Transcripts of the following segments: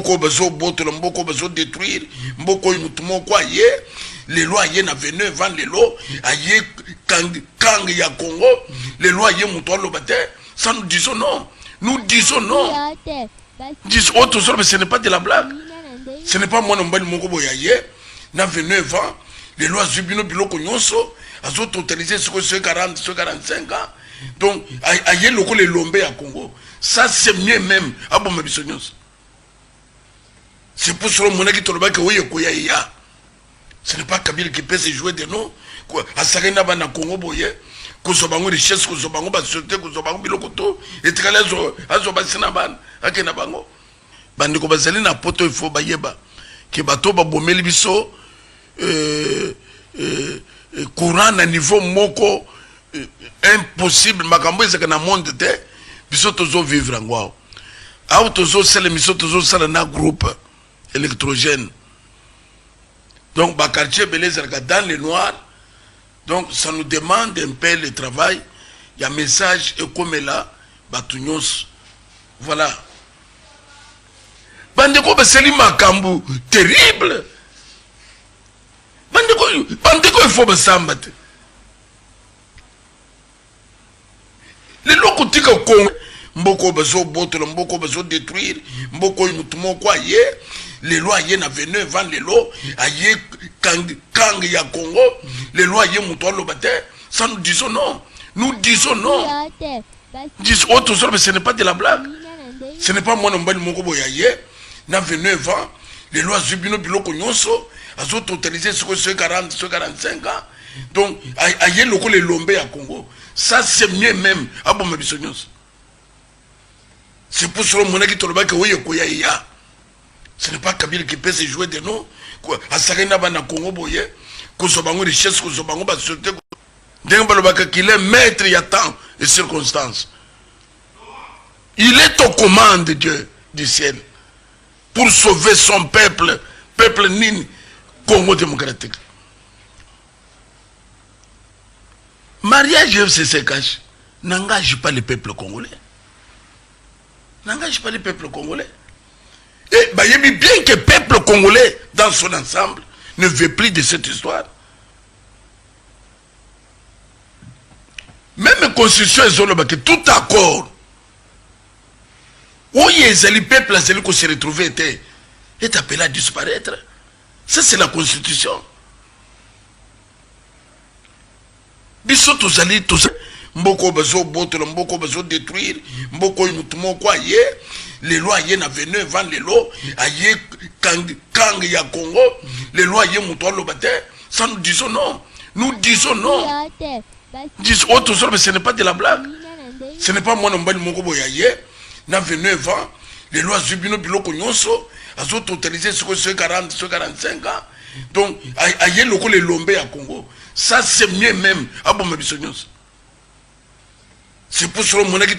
mboko bazo botola mboko bazo détruire mboko inutumo kwa ye les lois y na venu vendre les lots aye kang ya Congo les lois y mutolo bate ça nous disons non dis autre chose mais ce n'est pas de la blague ce n'est pas moi non bali moko boya ye na venu vendre les lois zubino biloko nyonso azo totaliser ce que c'est 40 ce 45 ans donc aye loko les lombe à Congo ça c'est mieux même abo mabiso nyonso. C'est pour cela que ce n'est pas Kabila qui peut se jouer de nous. À Sarena Bana Congo Boye, Kosobango richesse, Kosobango Basote, Kosobango Bilokoto, et Tralezo, Azobasinaban, Akenabango. Bandiko Baselina Poto, il faut Bayeba, qui bateau Babomeli Bisso, courant à niveau Moko, impossible, Makambo, c'est qu'un monde de terre, Bisso Tozo vivre en Guao. Autozo, c'est l'émission Tozo, c'est un groupe électrogène. Donc, bah, quartier Beleza, dans les noirs, donc ça nous demande un peu le travail. Il y a un message, et comme là, Batounyos, voilà. Bandeko, c'est l'Imakambu, terrible. Bandeko, il faut me sambattre. Les locaux tika au Congo. Mboko bezo botola mboko bezo détruire mboko inutumo kwa ye les lois y na venu vendre les lots aye kang ya Congo les lois y mutolo bate ça nous disons non dis autre chose mais ce n'est pas de la blague ce n'est pas moi non bali moko boya ye na venu vendre les lois zubino biloko nyonso azo totaliser ce que c'est 40 ce 45 ans donc aye loko les lombe à Congo ça c'est mieux même abo mabiso nyonso. C'est pour cela que ce n'est pas Kabila qui peut se jouer de nous. À Sarena Bana Congo Boye, Kosobango richesse, Kosobango Basote, qu'il est maître, il y a temps et circonstances. Il est aux commandes de Dieu du ciel pour sauver son peuple, peuple Nini, Congo démocratique. Mariage FCC cache n'engage pas le peuple congolais. N'engage pas le peuple congolais. Et bah, il bien que le peuple congolais, dans son ensemble, ne veut plus de cette histoire. Même la constitution est tout accord. Où il y a le peuple qui se retrouvé est appelé à disparaître. Ça, c'est la constitution. Bissot, tous allez, tous. Mboko bezo botola mboko bezo détruire mboko inutumo kwa ye les lois y na venu vendre les lots aye kang ya Congo les lois y mutolo bate ça nous disons non dis autre chose mais ce n'est pas de la blague ce n'est pas moi non bali moko boya ye na venu vendre les lois zubino biloko nyonso azo totaliser ce que c'est 40 ce 45 ans donc aye loko les lombe à Congo ça c'est mieux même abo mabiso nyonso. C'est pour cela que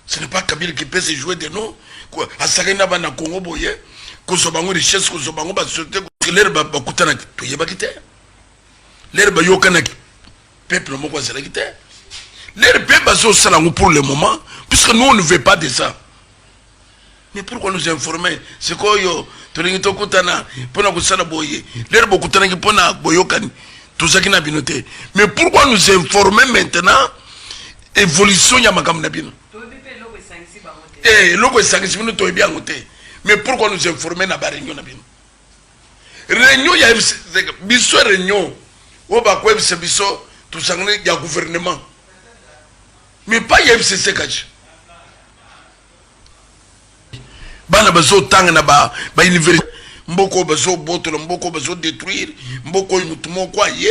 ce n'est pas Kabila qui peut se jouer de nous. À Sarena Bana Congo Boye, Kosobango richesse, Kosobango Basote, l'herbe Bakutana, tu y es bakité. L'herbe Yokana, peuple Moko Zalakité. L'herbe Baso Salango pour le moment, puisque nous on ne veut pas de ça. Mais pourquoi nous informer? C'est quoi yo? Tonito Kutana, Pona Kusana Boye, l'herbe Kutana qui Pona Boyokani. Tout ça qui n'a pas noté. Mais pourquoi nous informer maintenant évolution ya makam na bino? Loko sangisi bino to bien noté. Mais pourquoi nous informer na ba réunion na bino? Réunion ya biso réunion. O ba ko biso tout ça ya gouvernement. Mais pas ya FCC kachi. Bana bazo tanga na ba université. Mboko bezo botola mboko bezo détruire mboko inutumo kwa ye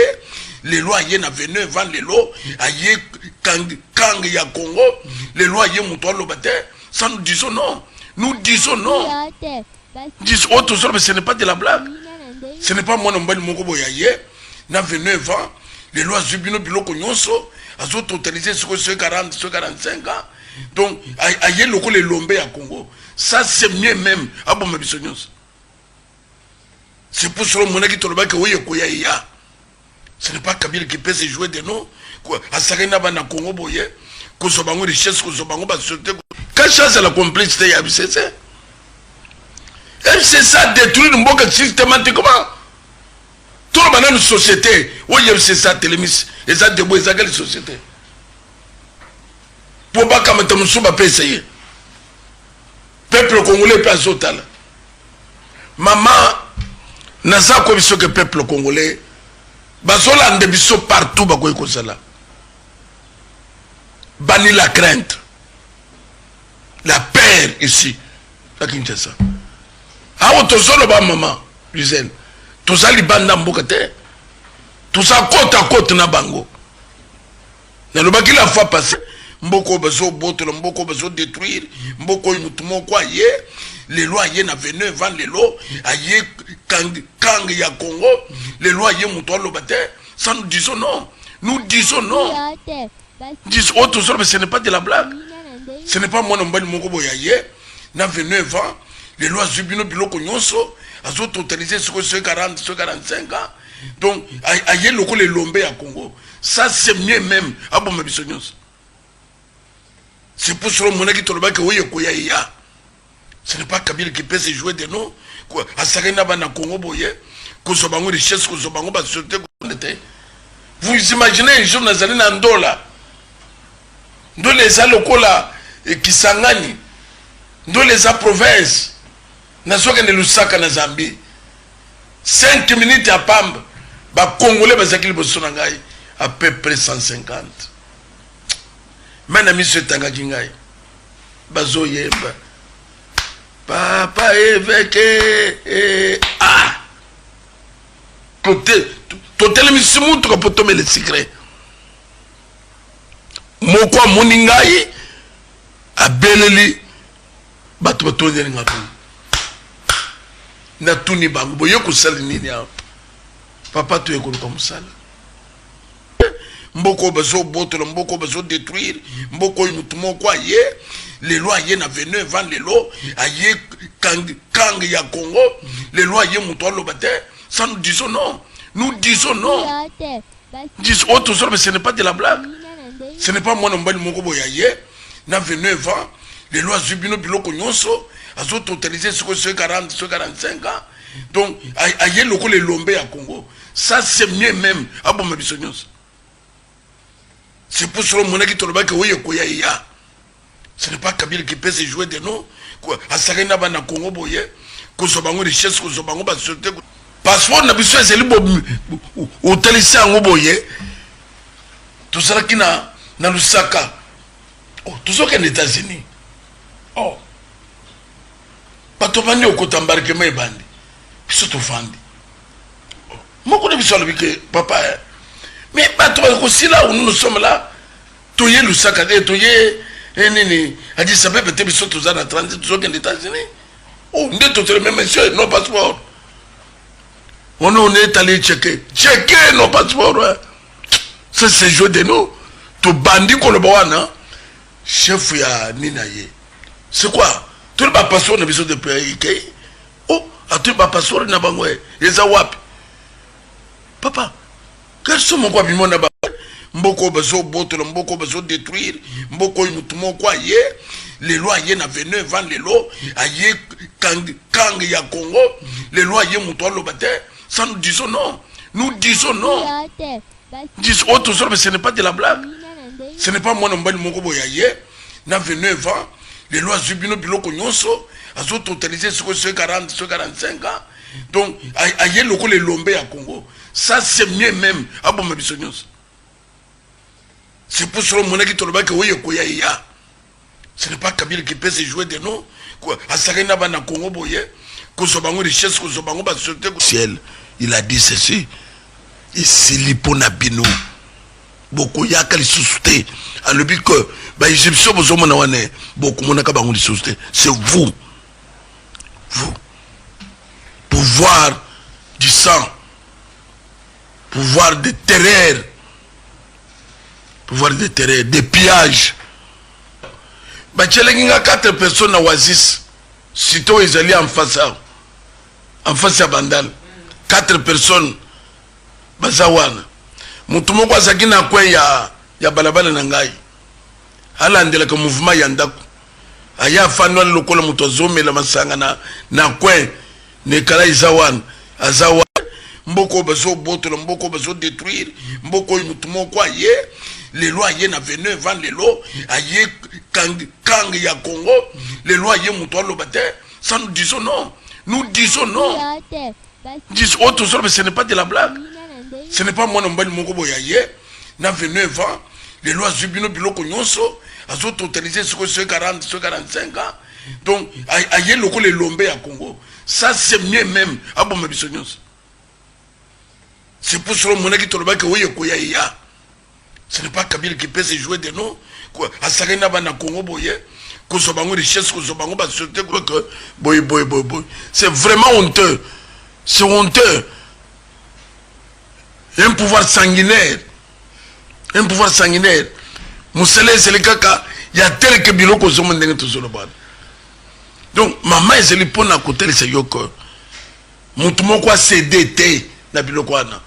les lois y na venu vendre les lots aye kang ya Congo les lois y mutolo bate ça nous disons non dis autre chose mais ce n'est pas de la blague ce n'est pas moi non bali moko boya ye na venu vendre les lois zubino biloko nyonso azo totaliser ce que c'est 40 ce 45 ans donc aye loko les lombe à Congo ça c'est mieux même abo mabiso nyonso. C'est pour cela que ce n'est pas Kabila qui peut se jouer de nous. À Sarena Bana Congo Boye, Kosobango richesse, Kosobango Basote. Quelle chance à la complicité y a BCC? FCC a détruit le monde systématiquement. Tout le monde dans une société, où il y a FCC télémis, et ça debout, et ça quelle société. Pour pas que tu me essayer. Peuple congolais peut azoter. Maman, n'a pas comme ce que peuple congolais, bazola ande biso partout ba koy ko sala. Bani la crainte. La peur ici. Ça qui me ça. Ah, on te solo ba maman, Gisèle. Tout ça li banda mboka te. Tout ça côte à côte na bango. Na lo ba ki la fois passé. Mboko beso boto mboko beso détruire mboko mutumo kwa ye les lois ye na venu vend les lois aye kang ya Congo les lois ye muto lo bate ça nous disons non disons autre chose mais ce n'est pas de la blague ce n'est pas moi non mbali moko boya ye na venu vend les lois zubino biloko nyonso azo totaliser ce 40 ce 45 ans donc aye loko les lombe ya Congo ça c'est mieux même abo mabiso nyonso. C'est pour cela que ce n'est pas Kabila qui peut se jouer de nous. Vous imaginez un jour dans un Andola, nous les a locaux là, qui s'engagent, nous les a provinces, nous sommes dans le sac en Zambie. 5 minutes à Pamb, les Congolais sont à peu près 150. Maintenant, monsieur Tangakingai, Bazo Yemba, Papa évêque, ah, totel monsieur montre pour tomber les secrets. Moko Moningai, à Beleli, Batuato Yengapu, Natuni Bambo, Yoko Salininia, Papa tu es comme ça. Mboko beso boto mboko beso détruire mboko mutumo kwa ye les lois ye na venu vend les lois aye kang ya Congo les lois ye muto lo bate ça nous disons non disons autre chose mais ce n'est pas de la blague ce n'est pas moi non mbali moko boya ye na venu vend les lois zubino biloko nyonso azo totaliser ce 40 ce 45 ans donc aye loko les lombe ya Congo ça c'est mieux même abo mabiso nyonso. C'est pour cela que ce n'est pas Kabila qui peut se jouer de nous. Asarena bana Congo boye, ko sobango richesse ko sobango ba société. Passeport na biso ezeli bo utelisa ngo boye. Tout ça qui na Lusaka. Oh, tout ça qui est aux États-Unis. Oh. Patobani okota embarquement ebandi. Biso to fandi. Oh. Moko de biso lebike papa. Mais aussi là où nous sommes là, tu es le sac à dos, tu es a dit ça peut être tous tous en transit, tous aux États-Unis. Oh, on est tous les mêmes messieurs, nos passeports. On est allé checker nos passeports. Ça c'est joué de nous. Tu bandit qu'on le voit, non? Chef ya Ninaye. C'est quoi? Tu n'as pas passeport de besoin de pays. Oh, tu n'as pas passeport de Nabangwe. Les Awap. Papa. Quels sont mon quoi bimona ba mboko beso boto mboko beso détruire mboko mutumo kwa ye les lois ye na venu vend les lois aye kang ya Congo les lois ye muto lo bate ça nous disons non disons autre chose mais ce n'est pas de la blague ce n'est pas moi non mbali moko boya ye na venu vend les lois zubino biloko nyonso azo totaliser ce 40 ce 45 ans donc aye loko les lombe ya Congo. Ça c'est mieux même. C'est pour cela que ce n'est pas Kabila qui peut se jouer de nous. Ciel, il a dit ceci. Il s'est lipona bino. Beaucoup y a qu'à les souster. À le but que c'est vous. Pouvoir du sang. Pouvoir de terreur, des pillages. Bachelenga 4 personnes à Oasis, sitôt ils allaient en face à Bandal. 4 personnes, Bazawana. Mutumoko Zakina Kwe ya balabala Nangai. Alandela que mouvement Yandaku. Aya Fanouan Lokola Mutozome la Masanga na Kwe. nekala izawan azawan mboko bazo botola mboko bazo détruire mboko mutumo kwa ye les lois aye na 29 vendre les lots aye kang ya Congo les lois aye muto lobate ça nous disons non dis autre chose mais ce n'est pas de la blague ce n'est pas moi nombali moko boya ye na 29 ans les lois zubino biloko nyonso azo totaliser ce que 40 ce 45 ans donc aye loko les lombe à Congo ça c'est mieux même abo mabiso nyonso. C'est pour cela que ce n'est pas Kabila qui peut se jouer de nous. À Sarena Bana Congo Boye, richesse, c'est vraiment honteux. C'est honteux. Un pouvoir sanguinaire. Un pouvoir sanguinaire. Moussele, c'est le caca. Il y a tel que Bilo qu'on se mène tout sur le bas. Donc, maman, c'est le pont à côté de ce yoko. Moutoumon quoi CDT. Na Bilo quoi na.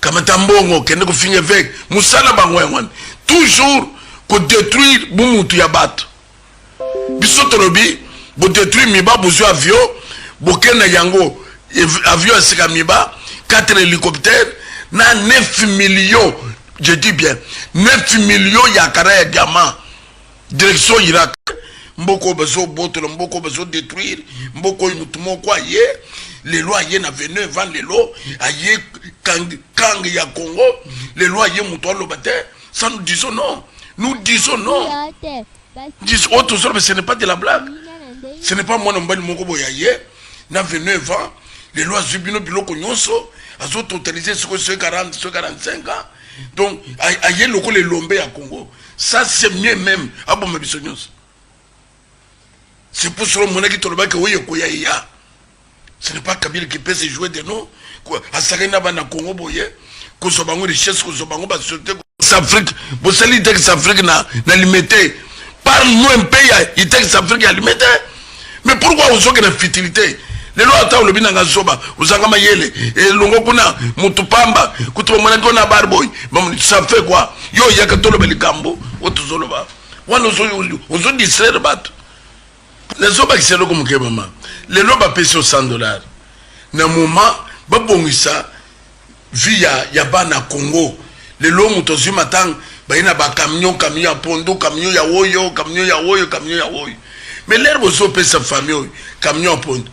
Kamatambongo kende ko finye avec musala bangwen toujours ko détruire bumutu ya bato bisoto lobi bo détruire miba bozo avion bokena yango avion asika miba 4 hélicoptères na 9 millions je dis bien 9 millions ya kara ya diamant direction Irak mboko bezo boto mboko bezo détruire mboko mutumo kwa ye les lois aye na 29 vendre les lots aye kang ya Congo les lois aye muto lobate ça nous disons non dis autre chose mais ce n'est pas de la blague ce n'est pas moi nombali moko boya ye na 29 ans les lois zubino biloko nyonso azo totaliser ce que 40 ce 45 ans donc aye loko les lombe à Congo ça c'est mieux même abo mabiso nyonso. C'est pour cela que ce n'est pas Kabila qui peut se jouer de nous. À Sarena Bana Congo Boye, Kosobango richesse, Kosobango société. L'Afrique, vous savez que l'Afrique n'a limité. Parle-nous un pays, il dit que l'Afrique a limité. Mais pourquoi vous avez une futilité? Les lois attendent le binanga soba, vous avez mayele, et l'ongokuna, Mutupamba, Kutumonakona Barboy. Ça fait quoi? Yo, il y a que tout le Belikambo, Otuzoloba. On nous dit c'est le bateau. Les hommes qui sont comme maman, les lois payent sur $100. Dans le moment, babongisa via Yabana Congo, les lois mutozi matang, baina ba camion à pondo, camion ya woyo. Mais l'herbe aux paye sa famille, camion à pondo.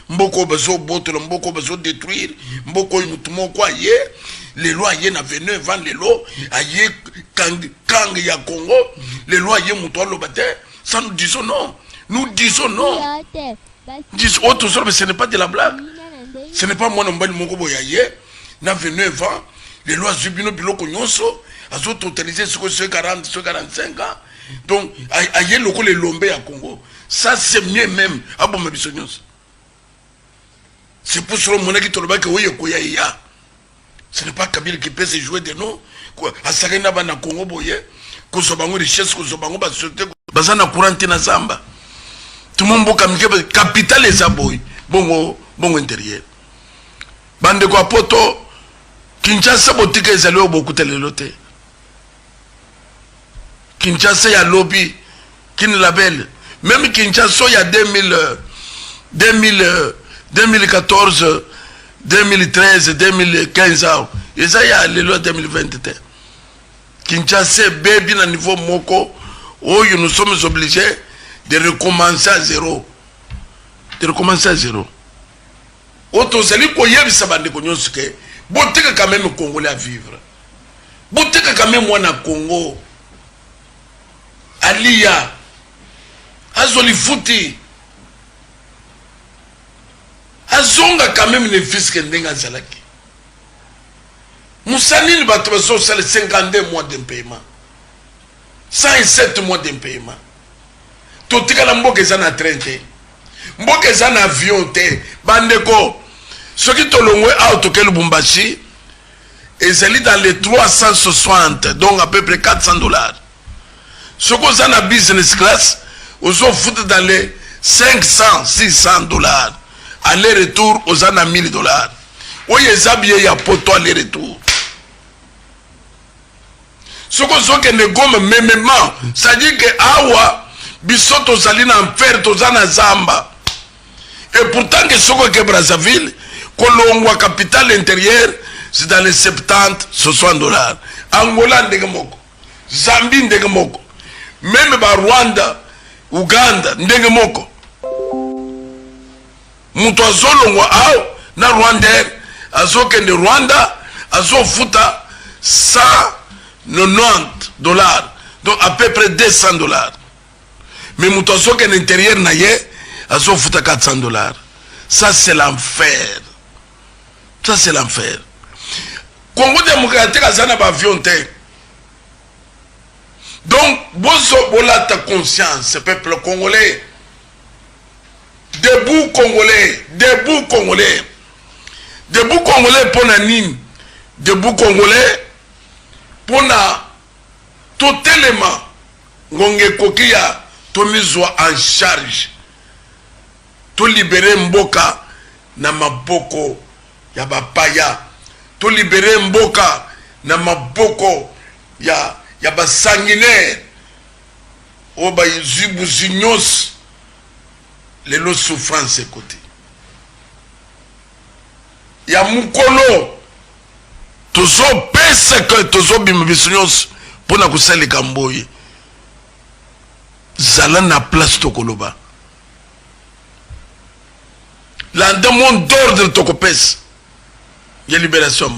Mboko bezo boto, mboko bezo détruire, mboko mutumo kwa ye, les lois aye na 29 vendre les lots, aye kang ya Congo, les lois aye muto lobate, ça nous disons non. Nous disons non. Dis autre chose, mais ce n'est pas de la blague. Ce n'est pas moi nombali moko boya ye. Na 29 ans, les lois zubino biloko nyonso, azo totaliser ce que 40, ce 45 ans. Donc, aye loko les lombe à Congo. Ça c'est mieux même. Abo mabiso nyonso. C'est pour cela que ce n'est pas Kabila qui peut se jouer de nous. À Sarena Bana Congo Boye, Kosobango richesse, Kosobango société. Bazana courante na Zamba. Tout le monde a capital les aboy. Bon intérieur. Bande quoi poto. Kinshasa boutique les allo beaucoup de l'elote. Kinshasa ya lobby. Kin label. Même Kinshasa il y a 2014, 2013, 2015 ans. Et ça il y a les lois 2021. Kinshasa baby na niveau moko. Oh, nous sommes obligés de recommencer à zéro. Auto zali ko yebi sabande ko nyosuke. Boteka quand même Congolais à vivre. Boteka quand même moi na Congo. Alia. Azoli futi. Azonga quand même les fils que ndenga zalaki. Moussanine batbaso sale 52 mois d'impayement. 107 mois d'impayement. Tout le monde est en train de mboka eza na avion te bandeko soki tolongwe auto ke Lubumbashi ezali dans les 360 donc à peu près $400 soki oza na business class ozo foutre dans les $500-600 aller retour oza na $1000 oyo eza billet ya poto aller retour soki ozokende Goma memement c'est à dire que awa biso tozali na enfer toza na zamba Et pourtant que Soko que Brazzaville, Kolongwa capitale intérieure, c'est dans les 70, 60 dollars. Angola ndegemoko, Zambie ndegemoko, même Rwanda, Uganda ndegemoko. Mutu azolongwa au na Rwandair, azokende Rwanda, azofuta 190 dollars, donc à peu près 200 dollars. Mais mutu azokende intérieur na ye, azofuta 400 dollars. Ça c'est l'enfer. Ça c'est l'enfer. Congo démocratique a un avion. Donc, voilà ta conscience, peuple congolais. Debout congolais, debout congolais. Debout congolais pour Nanine. Debout congolais pour tout élément. Ngonge kokia, to miswa en charge. To libérer Mboka na maboko ya bapaya. To libérer Mboka na maboko ya basanguinaire. Oba yizibu zinyos lelo souffrance côté. Ya mukolo tozo pese que tozo bimbinyos pona kusali kamboye. Zala na place tokoloba. L'un des mondes d'ordre tokopes. Il y a libération.